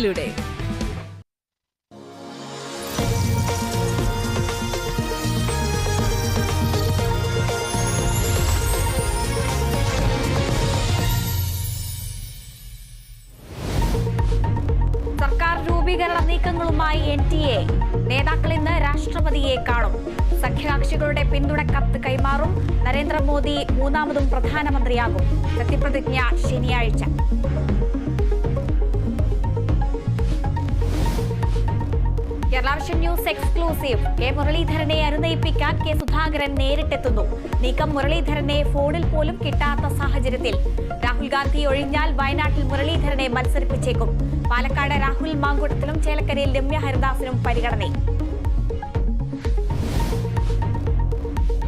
ിലൂടെ സർക്കാർ രൂപീകരണ നീക്കങ്ങളുമായി എൻഡിഎ നേതാക്കൾ ഇന്ന് രാഷ്ട്രപതിയെ കാണും. സഖ്യകക്ഷികളുടെ പിന്തുണ കത്ത് കൈമാറും. നരേന്ദ്രമോദി മൂന്നാമതും പ്രധാനമന്ത്രിയാകും. സത്യപ്രതിജ്ഞ ശനിയാഴ്ച. Kerala vision news exclusive. K മുരളീധരനെ അനുനയിപ്പിക്കാൻ കെ സുധാകരൻ നേരിട്ടെത്തുന്നു. നീക്കം മുരളീധരനെ ഫോണിൽ പോലും കിട്ടാത്ത സാഹചര്യത്തിൽ രാഹുൽ ഗാന്ധി ഒഴിഞ്ഞാൽ വയനാട്ടിൽ മുരളീധരനെ മത്സരിപ്പിച്ചേക്കും. പാലക്കാട് രാഹുൽ മാങ്കൂട്ടത്തിലും ചേലക്കരയിൽ രമ്യ ഹരിദാസിനും പരിഗണന.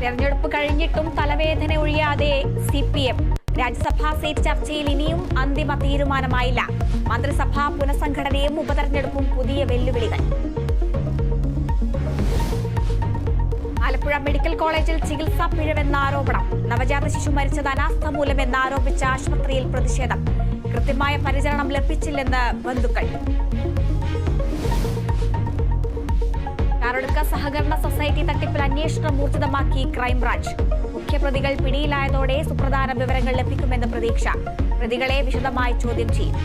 തെരഞ്ഞെടുപ്പ് കഴിഞ്ഞിട്ടും തലവേദന ഒഴിയാതെ CPM. രാജ്യസഭാ സീറ്റ് ചർച്ചയിൽ ഇനിയും അന്തിമ തീരുമാനമായില്ല. മന്ത്രിസഭാ പുനഃസംഘടനയും ഉപതെരഞ്ഞെടുപ്പും പുതിയ വെല്ലുവിളികൾ. ആലപ്പുഴ മെഡിക്കൽ കോളേജിൽ ചികിത്സാ പിഴവെന്ന ആരോപണം. നവജാത ശിശു മരിച്ചത് അനാസ്ഥ മൂലമെന്ന് ആരോപിച്ച ആശുപത്രിയിൽ പ്രതിഷേധം. കൃത്യമായ പരിചരണം ലഭിച്ചില്ലെന്ന് ബന്ധുക്കൾ. കാറടുക്ക സഹകരണ സൊസൈറ്റി തട്ടിപ്പിൽ അന്വേഷണം ഊർജിതമാക്കി ക്രൈംബ്രാഞ്ച്. മുഖ്യപ്രതികൾ പിടിയിലായതോടെ സുപ്രധാന വിവരങ്ങൾ ലഭിക്കുമെന്ന് പ്രതീക്ഷ. പ്രതികളെ വിശദമായി ചോദ്യം ചെയ്യും.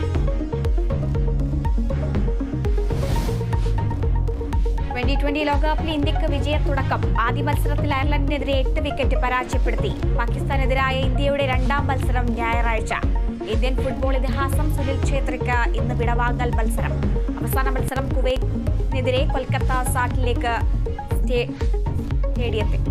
T20 ലോകകപ്പിൽ ഇന്ത്യക്ക് വിജയത്തുടക്കം. ആദ്യ മത്സരത്തിൽ അയർലൻഡിനെതിരെ 8 വിക്കറ്റ് പരാജയപ്പെടുത്തി. പാകിസ്ഥാനെതിരായ ഇന്ത്യയുടെ രണ്ടാം മത്സരം ഞായറാഴ്ച. ഇന്ത്യൻ ഫുട്ബോൾ ഇതിഹാസം സുനിൽ ഛേത്രിക്ക് ഇന്ന് വിടവാങ്ങൽ മത്സരം. അവസാന മത്സരം കുവൈറ്റിനെതിരെ കൊൽക്കത്ത സാൾട്ട് സ്റ്റേഡിയത്തിൽ.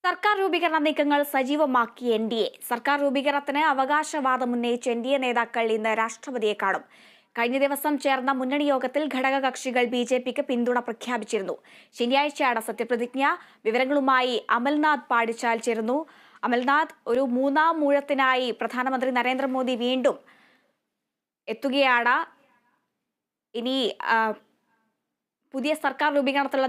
സർക്കാർ രൂപീകരണ നീക്കങ്ങൾ സജീവമാക്കി എൻഡിഎ. സർക്കാർ രൂപീകരണത്തിന് അവകാശവാദം ഉന്നയിച്ച് എൻഡിഎ നേതാക്കൾ ഇന്ന് രാഷ്ട്രപതിയെ കാണും. കഴിഞ്ഞ ദിവസം ചേർന്ന മുന്നണി യോഗത്തിൽ ഘടകകക്ഷികൾ BJPക്ക് പിന്തുണ പ്രഖ്യാപിച്ചിരുന്നു. ശനിയാഴ്ചയാണ് സത്യപ്രതിജ്ഞ. വിവരങ്ങളുമായി അമൽനാഥ് പാടിച്ചാൽ ചേരുന്നു. അമൽനാഥ്, ഒരു മൂന്നാം ഊഴത്തിനായി പ്രധാനമന്ത്രി നരേന്ദ്രമോദി വീണ്ടും എത്തുകയാണ്. ഇനി പുതിയ സർക്കാർ രൂപീകരണത്തിലുള്ള